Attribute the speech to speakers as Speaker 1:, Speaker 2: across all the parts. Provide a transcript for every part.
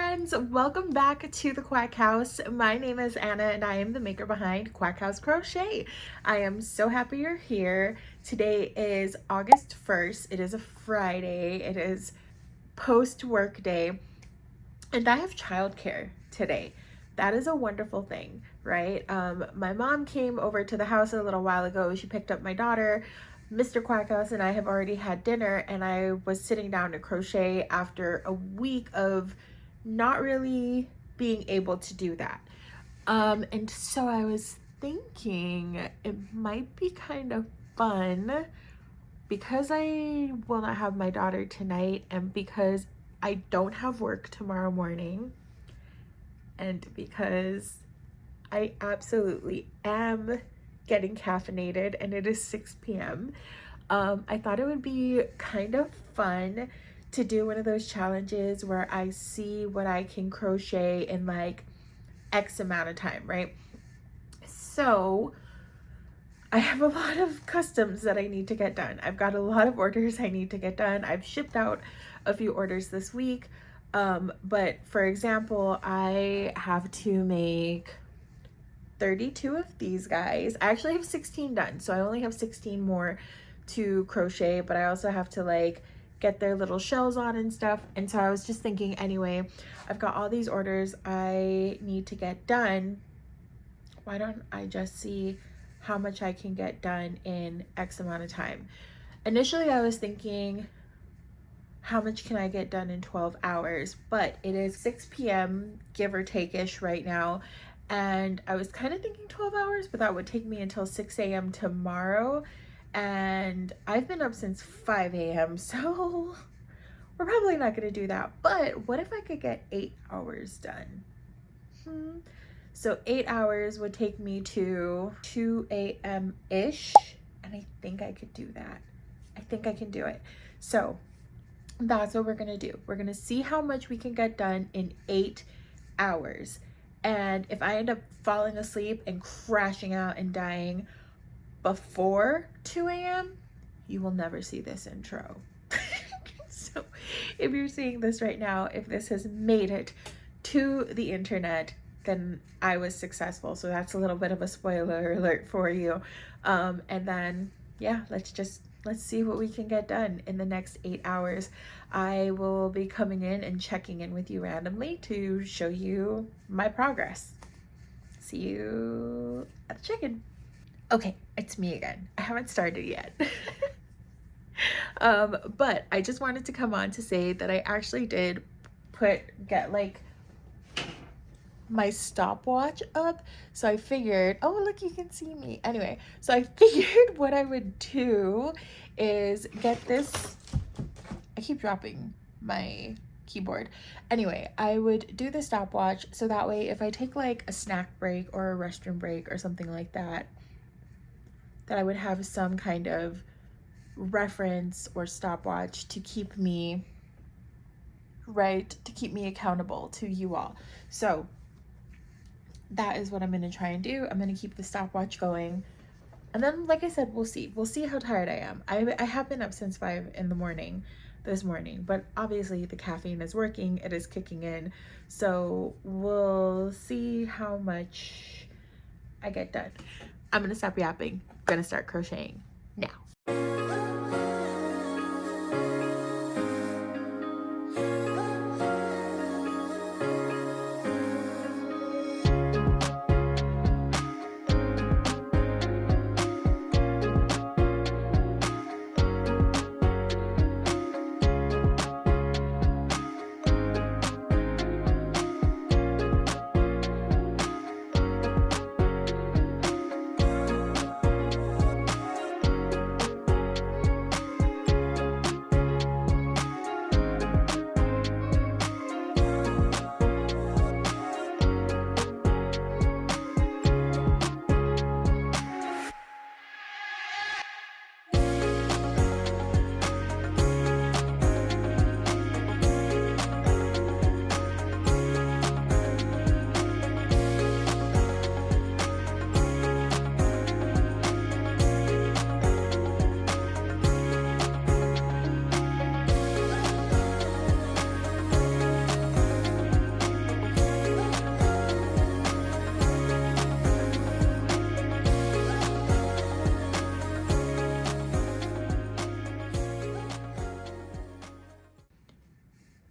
Speaker 1: friends, welcome back to the Quack House. My name is Anna and I am the maker behind Quack House Crochet. I am so happy you're here. Today is August 1st. It is a Friday. It is post-work day and I have childcare today. That is a wonderful thing, right? My mom came over to the house a little while ago. She picked up my daughter. Mr. Quackhouse and I have already had dinner, and I was sitting down to crochet after a week of not really being able to do that. And so I was thinking it might be kind of fun because I will not have my daughter tonight, and because I don't have work tomorrow morning, and because I absolutely am getting caffeinated and it is 6 p.m. I thought it would be kind of fun to do one of those challenges where I see what I can crochet in like X amount of time, right? So I have a lot of customs that I need to get done. I've got a lot of orders I need to get done. I've shipped out a few orders this week. But for example, I have to make 32 of these guys. I actually have 16 done, so I only have 16 more to crochet, but I also have to like get their little shells on and stuff. And so I was just thinking, anyway, I've got all these orders I need to get done. Why don't I just see how much I can get done in X amount of time? Initially, I was thinking, how much can I get done in 12 hours? But it is 6 p.m. give or take-ish right now. And I was kind of thinking 12 hours, but that would take me until 6 a.m. tomorrow. And I've been up since 5 a.m. So we're probably not going to do that. But what if I could get 8 hours done? So 8 hours would take me to 2 a.m.-ish. And I think I could do that. I think I can do it. So that's what we're going to do. We're going to see how much we can get done in 8 hours. And if I end up falling asleep and crashing out and dying before 2 a.m., you will never see this intro. So if you're seeing this right now, if this has made it to the internet, then I was successful. So that's a little bit of a spoiler alert for you. And then, yeah, let's see what we can get done in the next 8 hours. I will be coming in and checking in with you randomly to show you my progress. See you at the chicken. Okay, it's me again. I haven't started yet. But I just wanted to come on to say that I actually did get like my stopwatch up. So I figured, oh look, you can see me. Anyway, so I figured what I would do is get this. I keep dropping my keyboard. Anyway, I would do the stopwatch so that way if I take like a snack break or a restroom break or something like that, that I would have some kind of reference or stopwatch to keep me accountable to you all. So that is what I'm going to try and do. I'm going to keep the stopwatch going. And then, like I said, we'll see how tired I am. I have been up since 5 in the morning this morning, but obviously the caffeine is working. It is kicking in. So we'll see how much I get done. I'm going to stop yapping. I'm going to start crocheting now.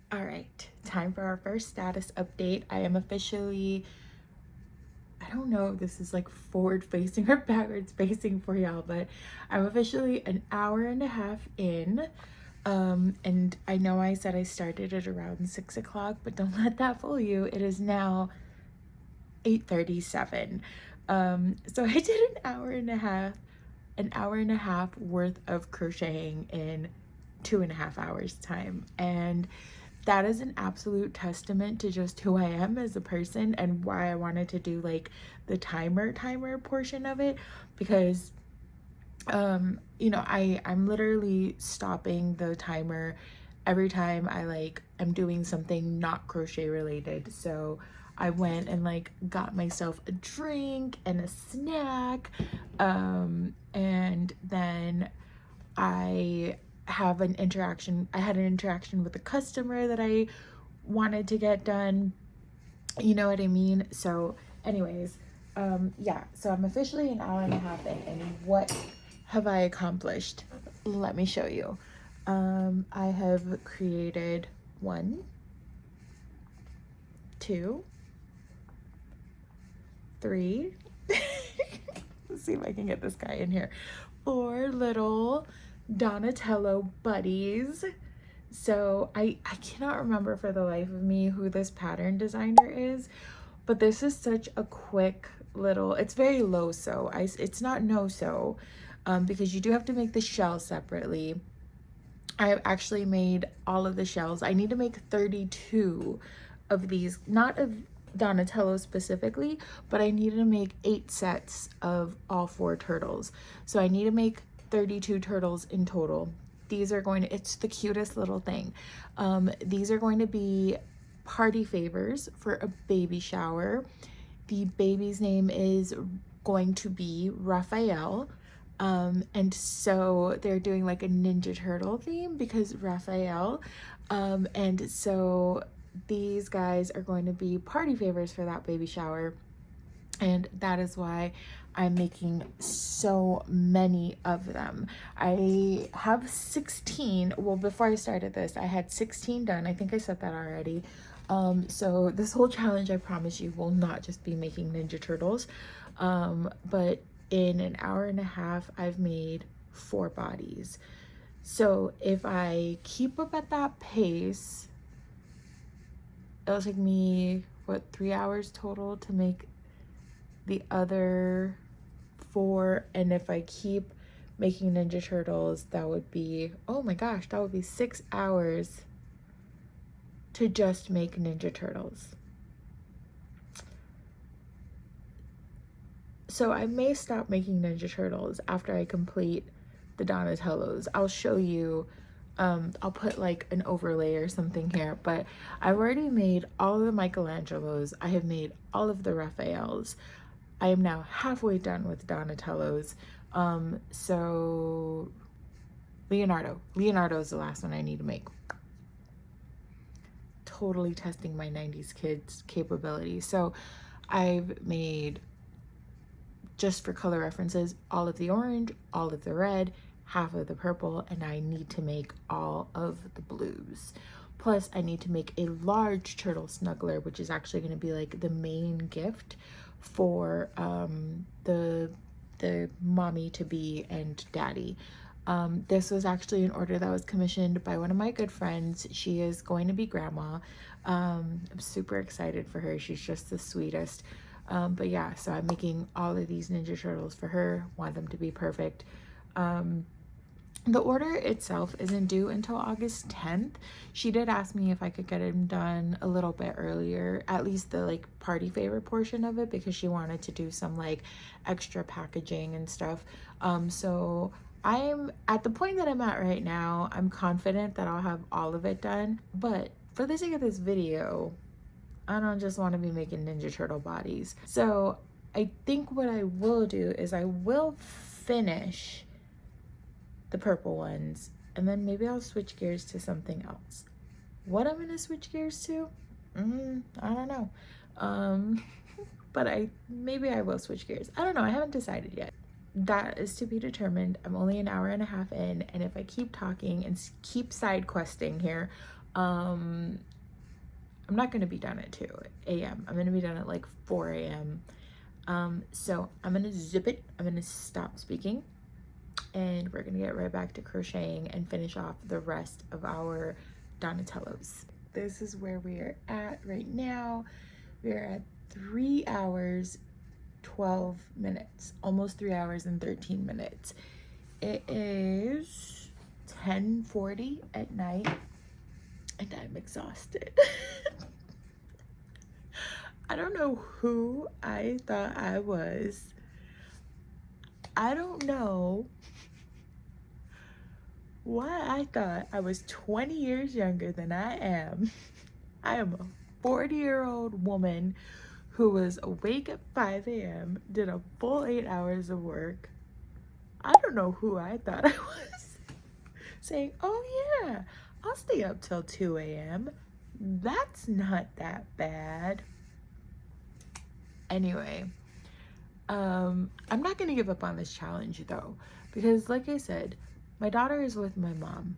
Speaker 1: All right, time for our first status update. I am officially, I don't know if this is like forward facing or backwards facing for y'all, but I'm officially an hour and a half in. And I know I said I started at around 6 o'clock, but don't let that fool you. It is now 8:37. So I did an hour and a half worth of crocheting in 2.5 hours time. And that is an absolute testament to just who I am as a person and why I wanted to do like the timer portion of it, because you know, I'm literally stopping the timer every time I'm doing something not crochet related. So I went and like got myself a drink and a snack, and then I had an interaction with a customer that I wanted to get done. You know what I mean? So anyways, yeah, so I'm officially an hour and a half in, and what have I accomplished? Let me show you. I have created 1, 2, 3. Let's see if I can get this guy in here. 4 little Donatello buddies. So I cannot remember for the life of me who this pattern designer is, but this is such a quick little, it's very low sew. It's not no sew, because you do have to make the shell separately. I have actually made all of the shells. I need to make 32 of these, not of Donatello specifically, but I need to make 8 sets of all 4 turtles. So I need to make 32 turtles in total. These are going to, it's the cutest little thing. These are going to be party favors for a baby shower. The baby's name is going to be Raphael. And so they're doing like a Ninja Turtle theme because Raphael. And so these guys are going to be party favors for that baby shower. And that is why I'm making so many of them. I have 16. Well, before I started this, I had 16 done. I think I said that already. So this whole challenge, I promise you, will not just be making Ninja Turtles. But in an hour and a half, I've made 4 bodies. So if I keep up at that pace, it'll take me, what, 3 hours total to make the other 4. And if I keep making Ninja Turtles, that would be, oh my gosh, that would be 6 hours to just make Ninja Turtles. So I may stop making Ninja Turtles after I complete the Donatellos. I'll show you, I'll put like an overlay or something here, but I've already made all of the Michelangelos. I have made all of the Raphaels. I am now halfway done with Donatellos. So Leonardo is the last one I need to make. Totally testing my 90s kids capability. So I've made, just for color references, all of the orange, all of the red, half of the purple, and I need to make all of the blues. Plus I need to make a large turtle snuggler, which is actually going to be like the main gift for the mommy to be and daddy. This was actually an order that was commissioned by one of my good friends. She is going to be grandma. I'm super excited for her. She's just the sweetest. But yeah, so I'm making all of these Ninja Turtles for her. Want them to be perfect. The order itself isn't due until August 10th. She did ask me if I could get them done a little bit earlier, at least the like party favor portion of it, because she wanted to do some like extra packaging and stuff. So I'm at the point that I'm at right now. I'm confident that I'll have all of it done, but for the sake of this video, I don't just want to be making Ninja Turtle bodies. So I think what I will do is I will finish the purple ones, and then maybe I'll switch gears to something else. What I'm gonna switch gears to, I don't know. But maybe I will switch gears. I don't know. I haven't decided yet. That is to be determined. I'm only an hour and a half in, and if I keep talking and keep side questing here, I'm not going to be done at 2 a.m. I'm going to be done at like 4 a.m. So I'm going to zip it. I'm going to stop speaking, and we're going to get right back to crocheting and finish off the rest of our Donatellos. This is where we are at right now. We are at 3 hours, 12 minutes, almost 3 hours and 13 minutes. It is 10:40 at night, and I'm exhausted. I don't know who I thought I was. I don't know why I thought I was 20 years younger than I am. I am a 40-year-old woman who was awake at 5 a.m., did a full 8 hours of work. I don't know who I thought I was, saying, oh yeah, I'll stay up till 2 a.m. That's not that bad. Anyway, I'm not gonna give up on this challenge though, because like I said, my daughter is with my mom,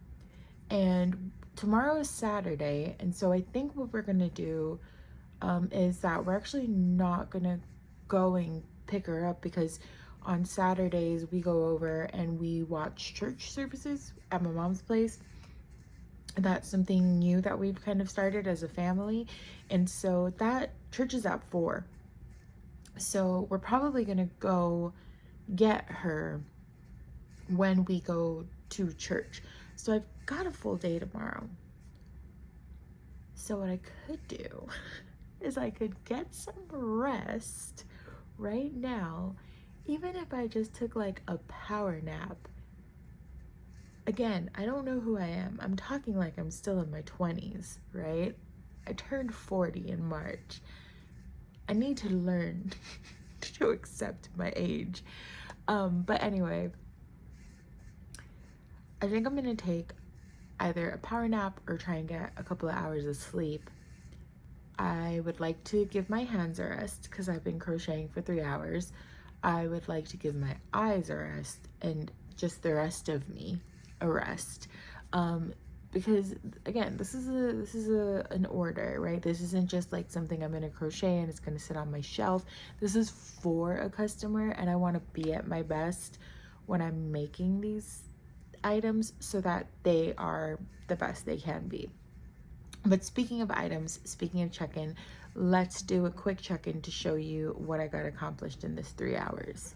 Speaker 1: and tomorrow is Saturday, and so I think what we're gonna do is that we're actually not gonna go and pick her up, because on Saturdays we go over and we watch church services at my mom's place. That's something new that we've kind of started as a family, and so that church is at 4. So we're probably gonna go get her when we go to church. So I've got a full day tomorrow. So what I could do is I could get some rest right now, even if I just took like a power nap. Again, I don't know who I am. I'm talking like I'm still in my 20s, right? I turned 40 in March. I need to learn to accept my age. But anyway, I think I'm gonna take either a power nap or try and get a couple of hours of sleep. I would like to give my hands a rest because I've been crocheting for 3 hours. I would like to give my eyes a rest, and just the rest of me a rest. Because again, this is an order, right? This isn't just like something I'm gonna crochet and it's gonna sit on my shelf. This is for a customer, and I want to be at my best when I'm making these items so that they are the best they can be. But speaking of items, speaking of check-in, let's do a quick check-in to show you what I got accomplished in this 3 hours.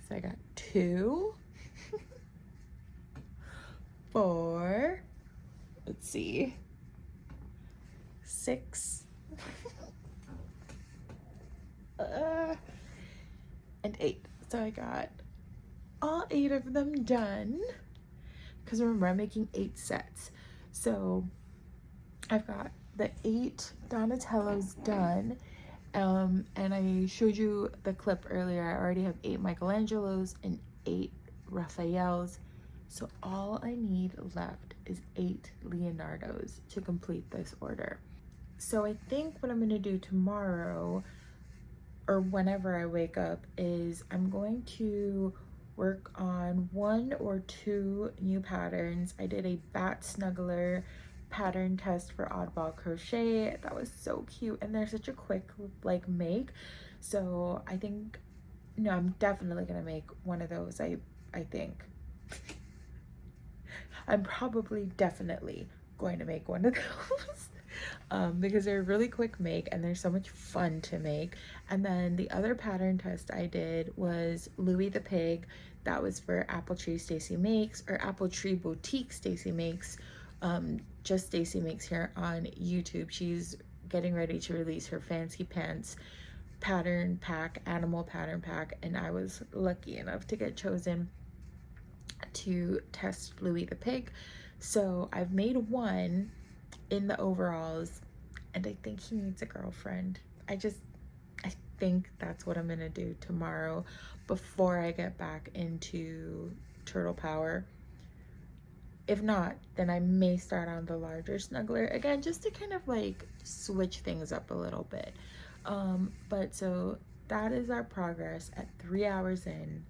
Speaker 1: So I got 2, 4, let's see, 6, and 8. So I got all 8 of them done, because remember, I'm making 8 sets. So I've got the 8 Donatellos done, and I showed you the clip earlier. I already have 8 Michelangelos and 8 Raphaels. So all I need left is 8 Leonardos to complete this order. So I think what I'm gonna do tomorrow, or whenever I wake up, is I'm going to work on 1 or 2 new patterns. I did a bat snuggler pattern test for Oddball Crochet. That was so cute, and they're such a quick like make. So I think, no, I'm definitely gonna make one of those. I think I'm probably definitely going to make one of those. Because they're a really quick make and they're so much fun to make. And then the other pattern test I did was Louie the Pig. That was for Apple Tree Stacy Makes, or Apple Tree Boutique Stacy Makes. Just Stacy Makes here on YouTube. She's getting ready to release her Fancy Pants pattern pack, animal pattern pack, and I was lucky enough to get chosen to test Louie the Pig. So I've made one in the overalls, and I think he needs a girlfriend. I think that's what I'm gonna do tomorrow before I get back into Turtle Power. If not, then I may start on the larger snuggler again, just to kind of like switch things up a little bit. But so that is our progress at 3 hours in.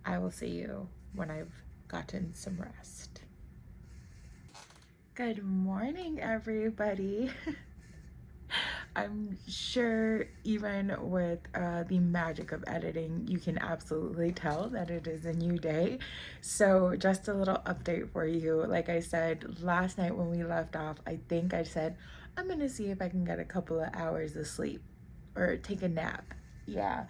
Speaker 1: I will see you when I've gotten some rest. Good morning, everybody. I'm sure even with the magic of editing, you can absolutely tell that it is a new day. So just a little update for you. Like I said, last night when we left off, I think I said, I'm gonna see if I can get a couple of hours of sleep or take a nap. Yeah.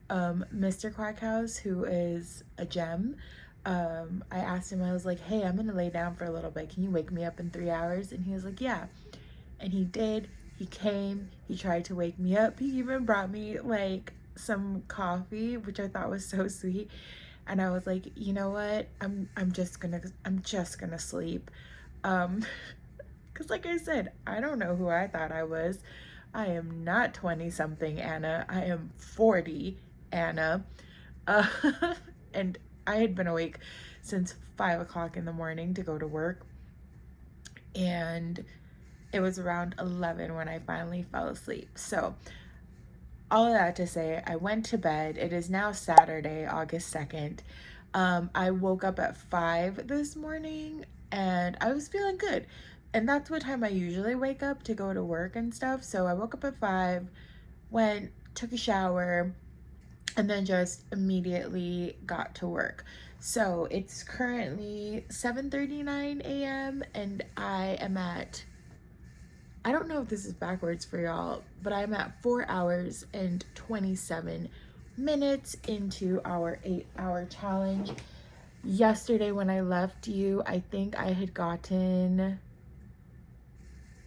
Speaker 1: Mr. Quackhouse, who is a gem, I asked him, I was like, hey, I'm gonna lay down for a little bit. Can you wake me up in 3 hours? And he was like, yeah. And he did. He came, he tried to wake me up. He even brought me like some coffee, which I thought was so sweet. And I was like, you know what? I'm just gonna sleep. Um because like I said, I don't know who I thought I was. I am not 20 something Anna. I am 40 Anna. Uh, and I had been awake since 5 o'clock in the morning to go to work. And it was around 11 when I finally fell asleep. So, all of that to say, I went to bed. It is now Saturday, August 2nd. I woke up at 5 this morning and I was feeling good. And that's what time I usually wake up to go to work and stuff. So, I woke up at 5, went, took a shower, and then just immediately got to work. So, it's currently 7:39 a.m. and I am at, I don't know if this is backwards for y'all, but I'm at 4 hours and 27 minutes into our 8-hour challenge. Yesterday when I left you, I think I had gotten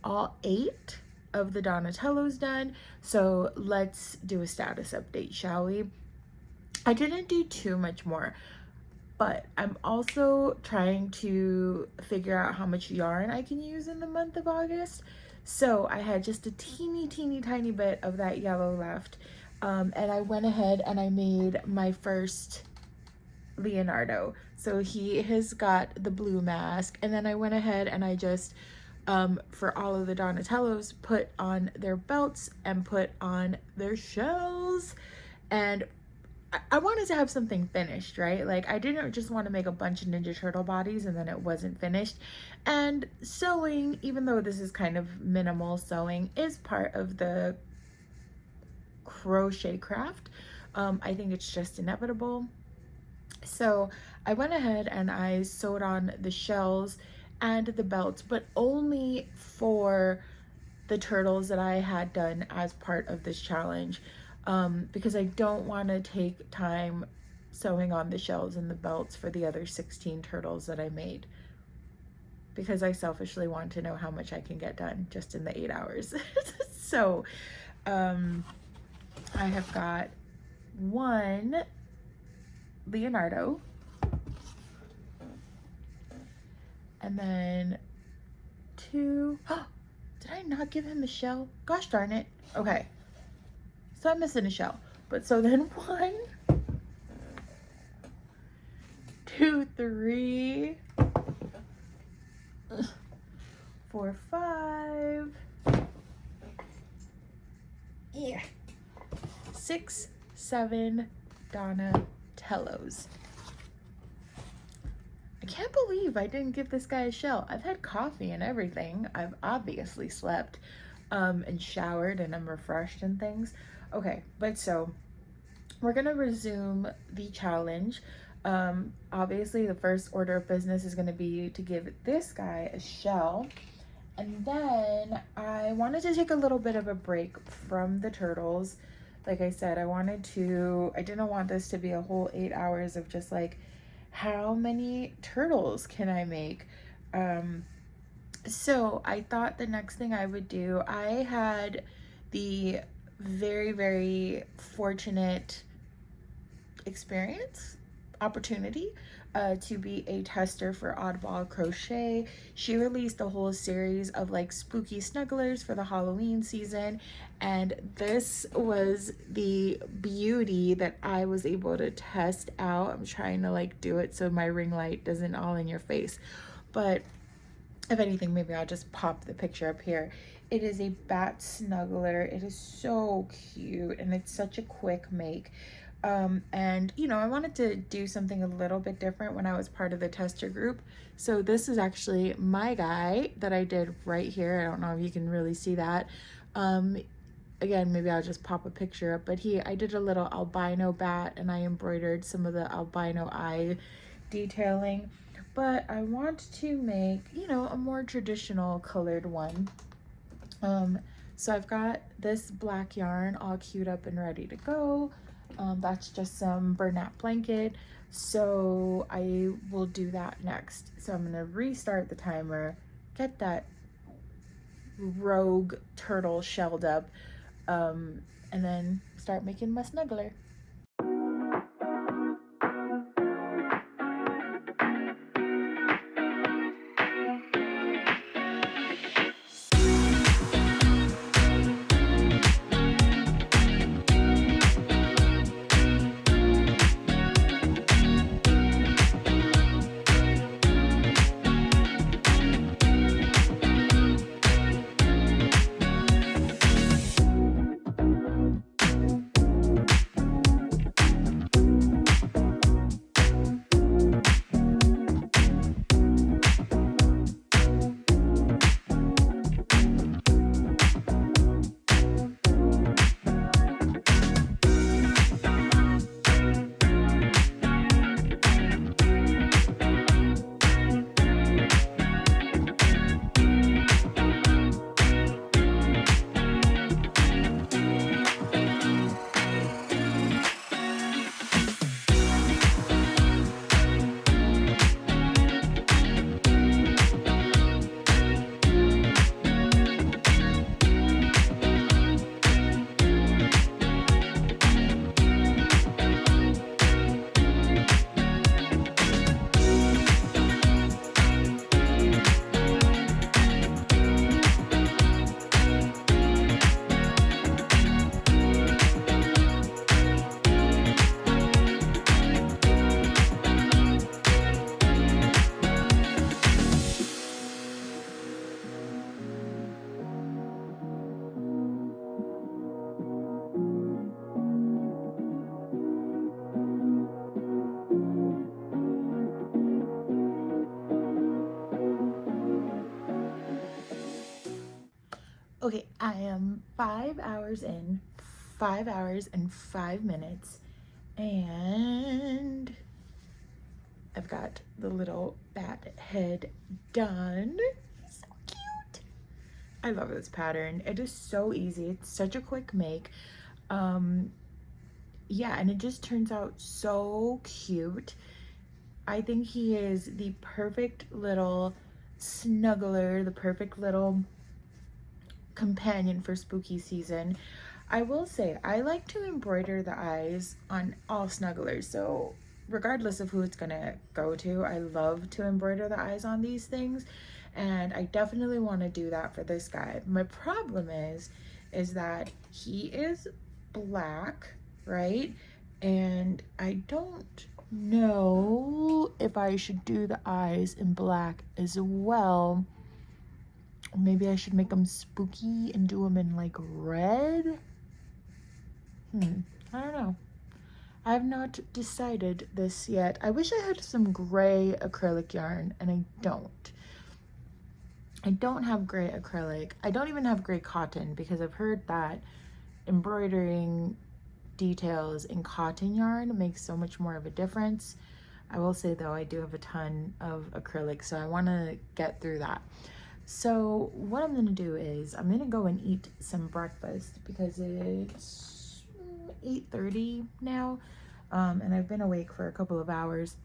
Speaker 1: all 8 of the Donatellos done. So let's do a status update, shall we? I didn't do too much more, but I'm also trying to figure out how much yarn I can use in the month of August. So I had just a teeny tiny bit of that yellow left. And I went ahead and I made my first Leonardo. So he has got the blue mask. And then I went ahead and I just, for all of the Donatellos, put on their belts and put on their shells. And I wanted to have something finished, right? Like, I didn't just want to make a bunch of Ninja Turtle bodies and then it wasn't finished. And sewing, even though this is kind of minimal sewing, is part of the crochet craft. I think it's just inevitable. So I went ahead and I sewed on the shells and the belts, but only for the turtles that I had done as part of this challenge, because I don't want to take time sewing on the shells and the belts for the other 16 turtles that I made, because I selfishly want to know how much I can get done just in the 8 hours. So I have got one Leonardo, and then 2, did I not give him a shell? Gosh darn it. Okay. So I'm missing a shell. But so then 1, 2, 3, 4, 5, 6, 7 Donatellos. I can't believe I didn't give this guy a shell. I've had coffee and everything. I've obviously slept and showered and I'm refreshed and things. Okay, but so we're gonna resume the challenge. Obviously the first order of business is gonna be to give this guy a shell. And then I wanted to take a little bit of a break from the turtles. Like I said, I didn't want this to be a whole 8 hours of just like, how many turtles can I make? So I thought the next thing I would do, I had the very fortunate opportunity to be a tester for Oddball Crochet. She released a whole series of like spooky snugglers for the Halloween season, and this was the beauty that I was able to test out. I'm trying to like do it so my ring light doesn't all in your face, but if anything, maybe I'll just pop the picture up here. It is a bat snuggler. It is so cute and it's such a quick make. And you know, I wanted to do something a little bit different when I was part of the tester group. So this is actually my guy that I did right here. I don't know if you can really see that. Again, maybe I'll just pop a picture up, but I did a little albino bat and I embroidered some of the albino eye detailing. But I want to make, you know, a more traditional colored one. So I've got this black yarn all queued up and ready to go. That's just some burlap blanket. So I will do that next. So I'm gonna restart the timer, get that rogue turtle shelled up, and then start making my snuggler. Okay, I am 5 hours in, 5 hours and 5 minutes, and I've got the little bat head done. So cute. I love this pattern. It is so easy. It's such a quick make. Yeah, and it just turns out so cute. I think he is the perfect little snuggler, the perfect little companion for spooky season. I will say, I like to embroider the eyes on all snugglers, so regardless of who it's gonna go to, I love to embroider the eyes on these things, and I definitely want to do that for this guy. My problem is that he is black, right? And I don't know if I should do the eyes in black as well. Maybe I should make them spooky and do them in like red. I don't know. I have not decided this yet. I wish I had some gray acrylic yarn, and I don't. I don't have gray acrylic. I don't even have gray cotton because I've heard that embroidering details in cotton yarn makes so much more of a difference. I will say though, I do have a ton of acrylic, so I want to get through that. So what I'm gonna do is I'm gonna go and eat some breakfast because it's 8:30 now, and I've been awake for a couple of hours.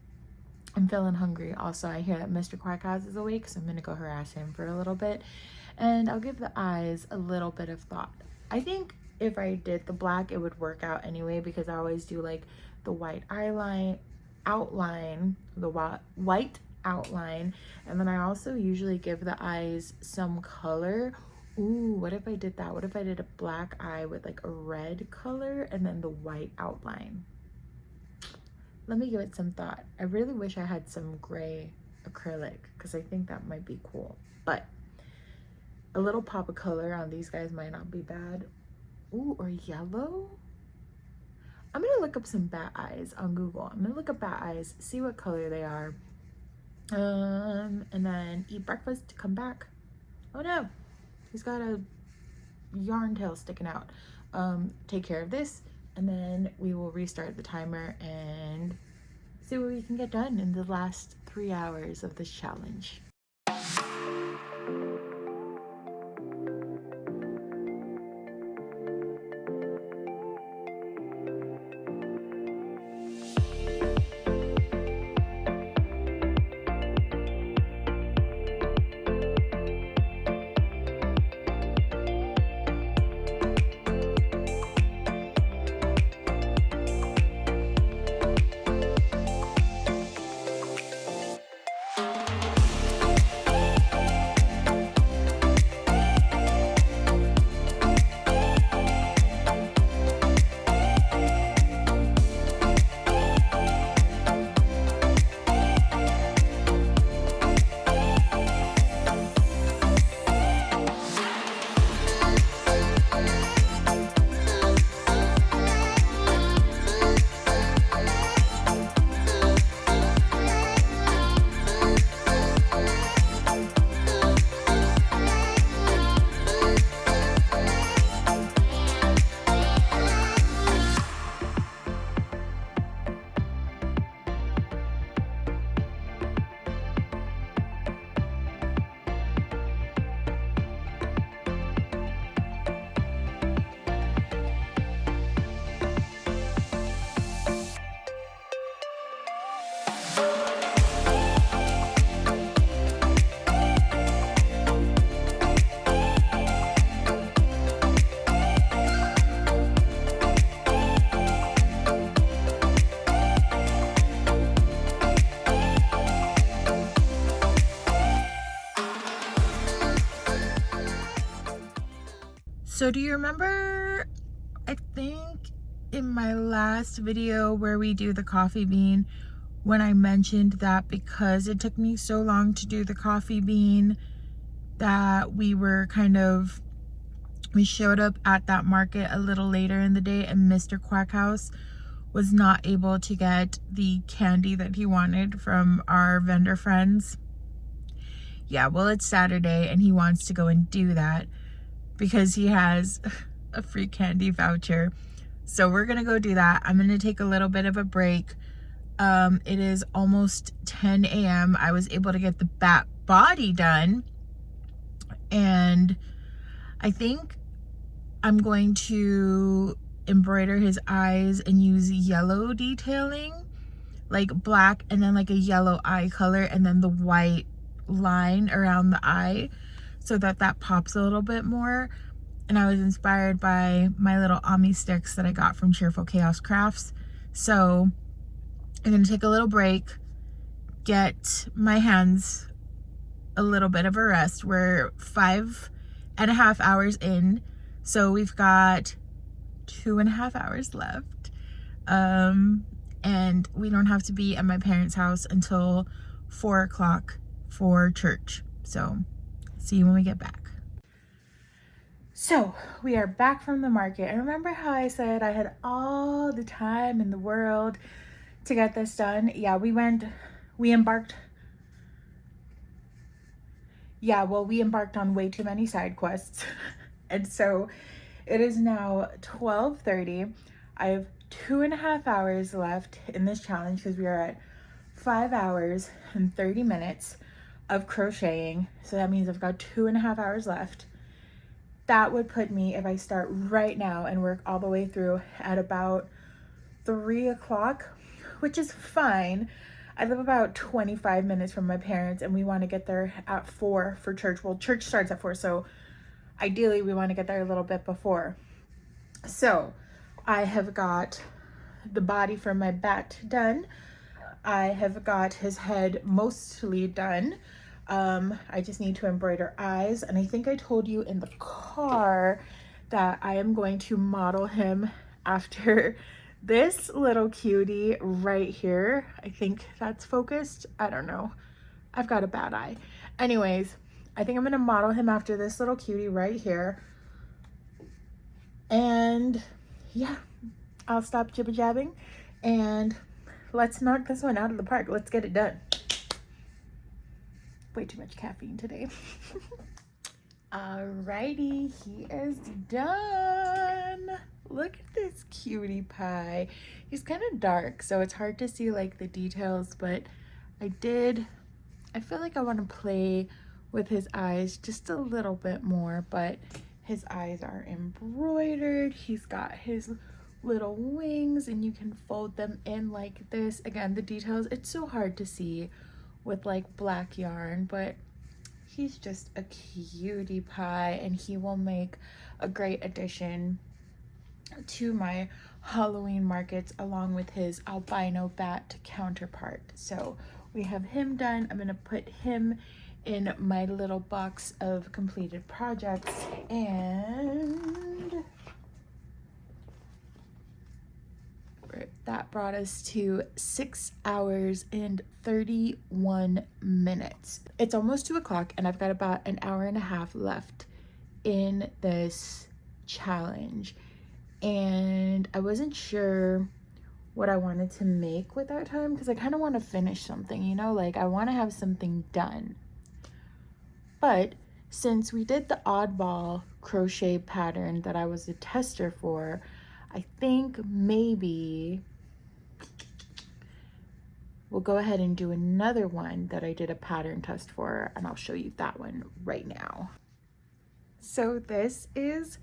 Speaker 1: I'm feeling hungry. Also, I hear that Mr. Quack is awake, so I'm gonna go harass him for a little bit, and I'll give the eyes a little bit of thought. I think if I did the black, it would work out anyway because I always do like the white outline, the white outline, and then I also usually give the eyes some color. Ooh, what if I did that? What if I did a black eye with like a red color and then the white outline? Let me give it some thought. I really wish I had some gray acrylic because I think that might be cool, but a little pop of color on these guys might not be bad. Ooh, or yellow. I'm gonna look up some bat eyes on Google. I'm gonna look up bat eyes, see what color they are, and then eat breakfast, come back. Oh no, he's got a yarn tail sticking out. Take care of this, and then we will restart the timer and see what we can get done in the last 3 hours of this challenge. So do you remember, I think in my last video where we do the coffee bean, when I mentioned that because it took me so long to do the coffee bean, that we showed up at that market a little later in the day and Mr. Quack House was not able to get the candy that he wanted from our vendor friends. Yeah, well, it's Saturday and he wants to go and do that because he has a free candy voucher. So we're gonna go do that. I'm gonna take a little bit of a break. It is almost 10 a.m. I was able to get the bat body done, and I think I'm going to embroider his eyes and use yellow detailing, like black and then like a yellow eye color and then the white line around the eye, so that pops a little bit more. And I was inspired by my little Ami sticks that I got from Cheerful Chaos Crafts. So I'm gonna take a little break, get my hands a little bit of a rest. We're 5.5 hours in, so we've got 2.5 hours left. And we don't have to be at my parents' house until 4 o'clock for church. So see you when we get back. So we are back from the market. And remember how I said I had all the time in the world to get this done? Yeah, we embarked on way too many side quests. And so it is now 12:30. I have 2.5 hours left in this challenge because we are at 5 hours and 30 minutes of crocheting. So that means I've got 2.5 hours left. That would put me, if I start right now and work all the way through, at about 3 o'clock, which is fine. I live about 25 minutes from my parents and we want to get there at 4 for church. Well, church starts at 4, so ideally we want to get there a little bit before. So I have got the body for my bat done. I have got his head mostly done. I just need to embroider eyes, and I think I told you in the car that I am going to model him after this little cutie right here. I think that's focused. I don't know. I've got a bad eye. Anyways, I think I'm gonna model him after this little cutie right here. And yeah, I'll stop jibber-jabbing and let's knock this one out of the park. Let's get it done. Way too much caffeine today. Alrighty, he is done. Look at this cutie pie. He's kind of dark, so it's hard to see like the details, but I feel like I want to play with his eyes just a little bit more, but his eyes are embroidered. He's got his little wings and you can fold them in like this. Again, the details, it's so hard to see with like black yarn, but he's just a cutie pie and he will make a great addition to my Halloween markets along with his albino bat counterpart. So we have him done. I'm gonna put him in my little box of completed projects, and that brought us to 6 hours and 31 minutes. It's almost 2 o'clock and I've got about an hour and a half left in this challenge. And I wasn't sure what I wanted to make with that time because I kind of want to finish something, you know, like I want to have something done. But since we did the oddball crochet pattern that I was a tester for, I think maybe we'll go ahead and do another one that I did a pattern test for, and I'll show you that one right now. So this is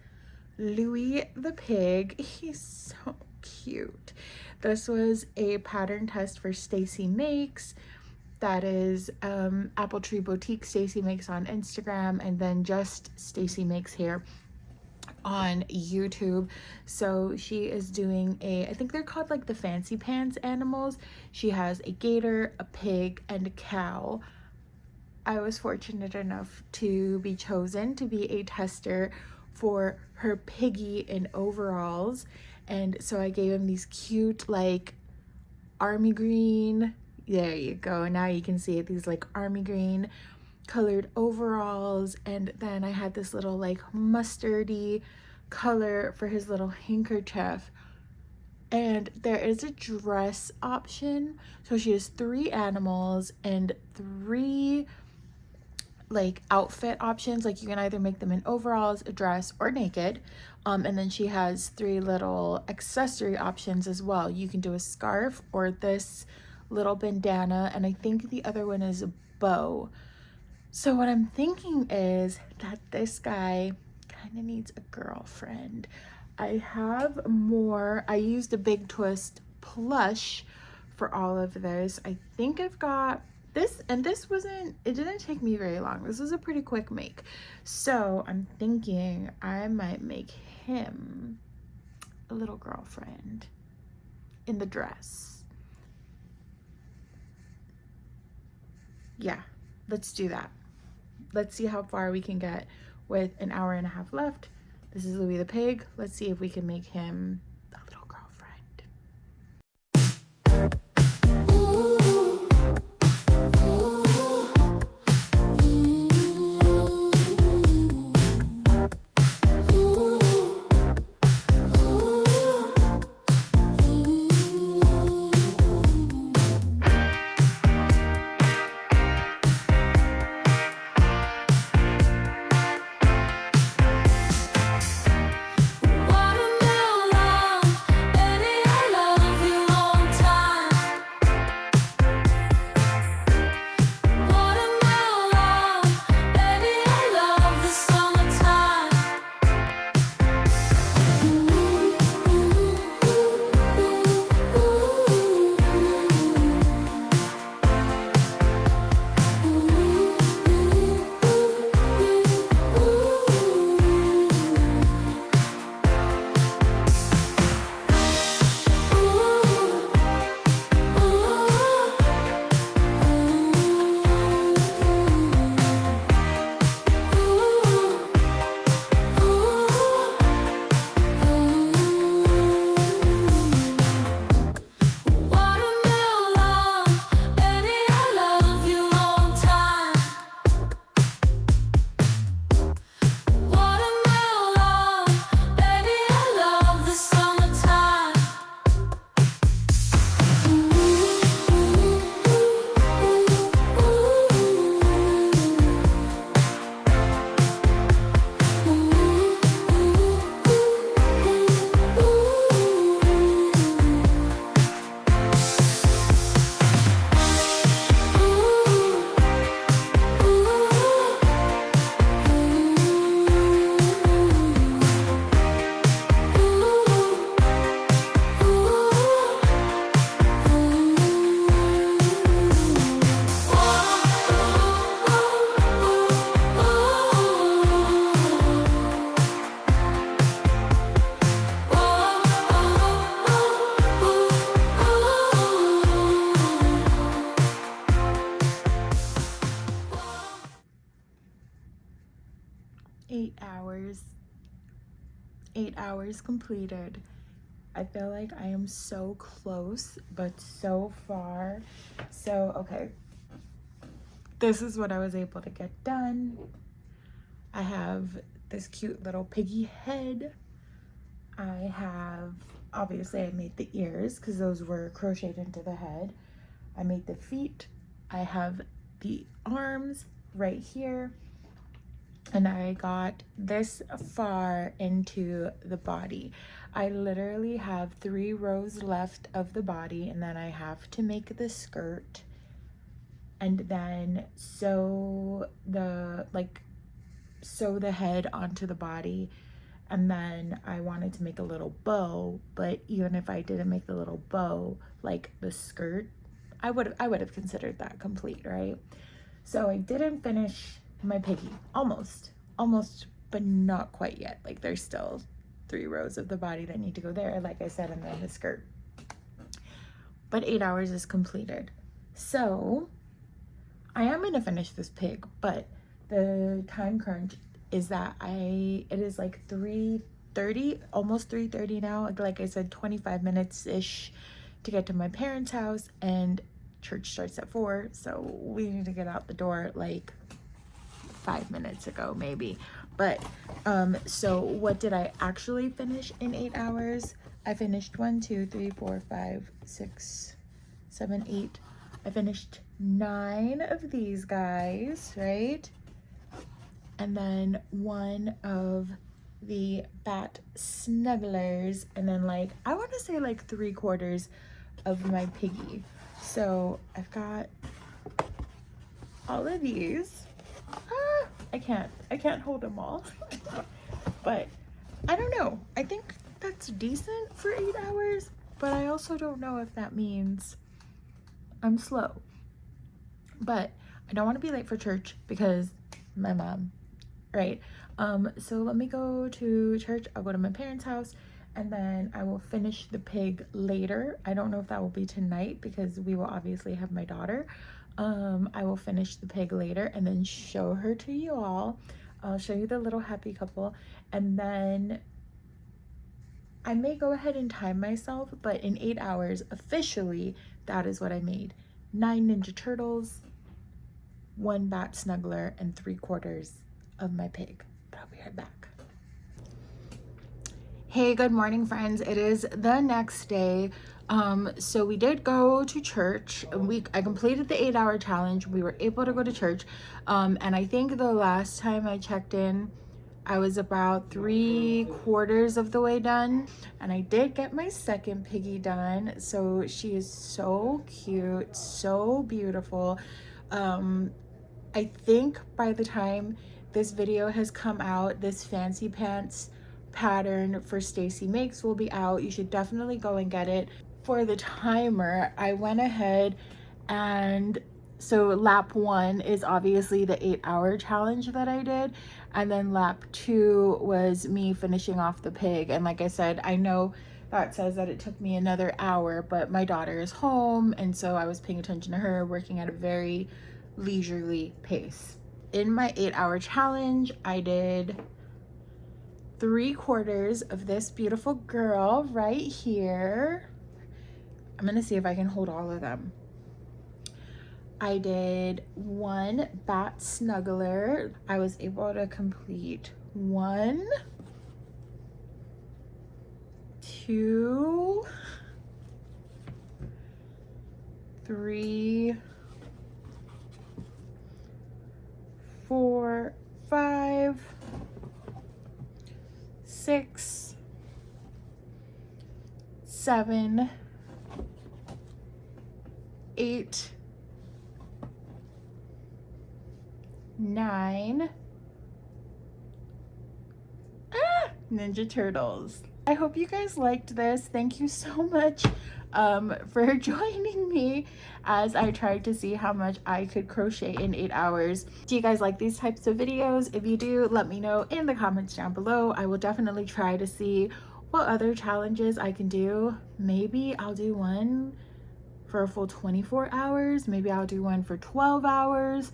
Speaker 1: Louie the Pig. He's so cute. This was a pattern test for Stacy Makes. That is Apple Tree Boutique. Stacy Makes on Instagram, and then just Stacy Makes here on YouTube. So she is doing I think they're called like the fancy pants animals. She has a gator, a pig, and a cow. I was fortunate enough to be chosen to be a tester for her piggy in overalls, and so I gave him these cute like army green, there you go, now you can see it, these like army green colored overalls, and then I had this little like mustardy color for his little handkerchief. And there is a dress option, so she has 3 animals and 3 like outfit options. Like you can either make them in overalls, a dress, or naked. And then she has 3 little accessory options as well. You can do a scarf or this little bandana, and I think the other one is a bow. So what I'm thinking is that this guy kind of needs a girlfriend. I have more. I used a Big Twist plush for all of this. I think I've got this, and this wasn't, it didn't take me very long. This was a pretty quick make. So I'm thinking I might make him a little girlfriend in the dress. Yeah, let's do that. Let's see how far we can get with an hour and a half left. This is Louie the Pig. Let's see if we can make him a little girlfriend. 8 hours. 8 hours completed. I feel like I am so close, but so far. So, okay. This is what I was able to get done. I have this cute little piggy head. I have, obviously I made the ears because those were crocheted into the head. I made the feet. I have the arms right here. And I got this far into the body. I literally have 3 rows left of the body, and then I have to make the skirt and then sew the head onto the body. And then I wanted to make a little bow, but even if I didn't make the little bow, like the skirt, I would have considered that complete, right? So I didn't finish my piggy. Almost, but not quite yet. Like there's still 3 rows of the body that need to go there, like I said, and then the skirt. But 8 hours is completed. So I am gonna finish this pig, but the time crunch is that it is like 3:30, almost 3:30 now. Like I said, 25 minutes-ish to get to my parents' house, and church starts at 4, so we need to get out the door like 5 minutes ago maybe. But so what did I actually finish in 8 hours? I finished 1, 2, 3, 4, 5, 6, 7, 8. I finished 9 of these guys, right? And then 1 of the bat snugglers, and then like I want to say like 3/4 of my piggy. So I've got all of these. I can't hold them all. But I don't know. I think that's decent for 8 hours, but I also don't know if that means I'm slow. But I don't want to be late for church because my mom, right? So let me go to church. I'll go to my parents' house, and then I will finish the pig later. I don't know if that will be tonight because we will obviously have my daughter. I will finish the pig later and then show her to you all. I'll show you the little happy couple, and then I may go ahead and time myself, but in 8 hours officially, that is what I made. 9 Ninja Turtles, 1 bat snuggler, and 3/4 of my pig. But I'll be right back. Hey, good morning, friends. It is the next day. So we did go to church. I completed the 8-hour challenge. We were able to go to church. And I think the last time I checked in, I was about 3/4 of the way done. And I did get my second piggy done. So she is so cute, so beautiful. I think by the time this video has come out, this fancy pants pattern for Stacy Makes will be out. You should definitely go and get it. For the timer, I went ahead and so lap 1 is obviously the 8-hour challenge that I did, and then lap 2 was me finishing off the pig. And like I said, I know that says that it took me another hour, but my daughter is home, and so I was paying attention to her, working at a very leisurely pace. In my 8-hour challenge, I did 3/4 of this beautiful girl right here. I'm gonna see if I can hold all of them. I did 1 bat snuggler. I was able to complete 1, 2, 3, 4, 5, 6, 7, 8, 9 Ninja Turtles. I hope you guys liked this. Thank you so much for joining me as I tried to see how much I could crochet in 8 hours. Do you guys like these types of videos? If you do, let me know in the comments down below. I will definitely try to see what other challenges I can do. Maybe I'll do one for a full 24 hours. Maybe I'll do one for 12 hours.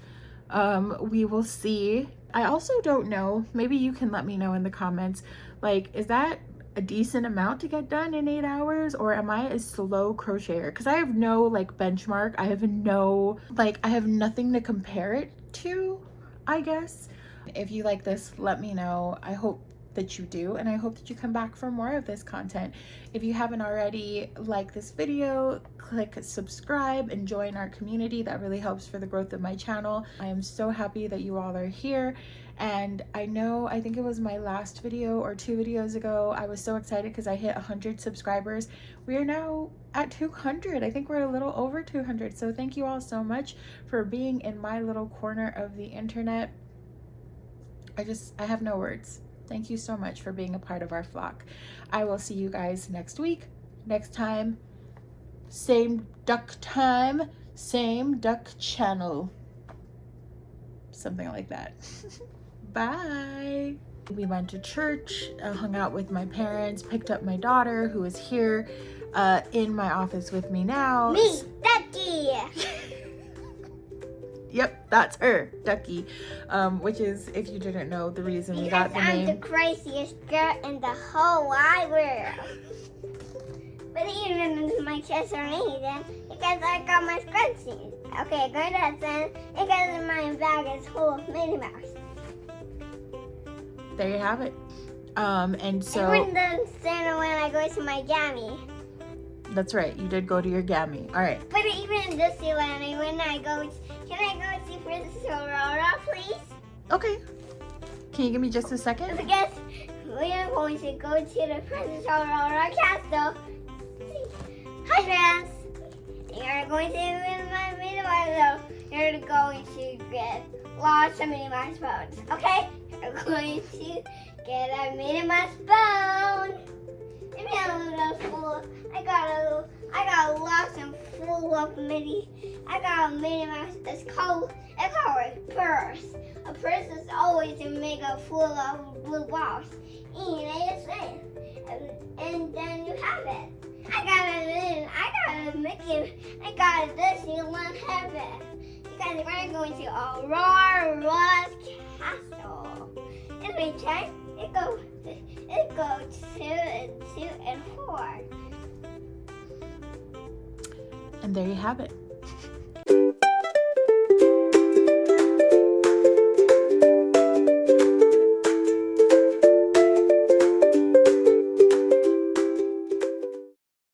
Speaker 1: We will see. I also don't know, maybe you can let me know in the comments, like, is that a decent amount to get done in 8 hours, or am I a slow crocheter? Because I have no like benchmark. I have no, like, I have nothing to compare it to, I guess. If you like this, let me know. I hope that you do, and I hope that you come back for more of this content. If you haven't already, like this video, click subscribe and join our community. That really helps for the growth of my channel. I am so happy that you all are here. And I know, I think it was my last video or 2 videos ago, I was so excited because I hit 100 subscribers. We are now at 200. I think we're a little over 200. So thank you all so much for being in my little corner of the internet. I have no words. Thank you so much for being a part of our flock. I will see you guys next week. Next time, same duck time, same duck channel. Something like that. Bye. We went to church, hung out with my parents, picked up my daughter who is here in my office with me now.
Speaker 2: Me, Ducky.
Speaker 1: Yep, that's her, Ducky, which is, if you didn't know, the reason we got the name.
Speaker 2: I'm the craziest girl in the whole wide world. But even my chest or anything, because I got my scrunchies. Okay, go to then, because my bag is full of Minnie Mouse.
Speaker 1: There you have it. And so.
Speaker 2: I went to Santa when I go to my jammy.
Speaker 1: That's right, you did go to your gammy. All right.
Speaker 2: But even in Disneyland, when I go, can I go see Princess Aurora, please?
Speaker 1: Okay. Can you give me just a second?
Speaker 2: Because we are going to go to the Princess Aurora castle. Hi, friends. You're going to win my Minnie Mouse. You're going to get lots of Minnie Mouse bones. Okay? You're going to get a Minnie Mouse bone. Maybe a little full. I got lots and full of Minnie. I got a Minnie Mouse that's called a purse. A purse is always made up full of blue balls. And then you have it. I got a Disneyland heaven. Because we're going to Aurora's castle. In return, it goes 2 and 2 and 4.
Speaker 1: And there you have it.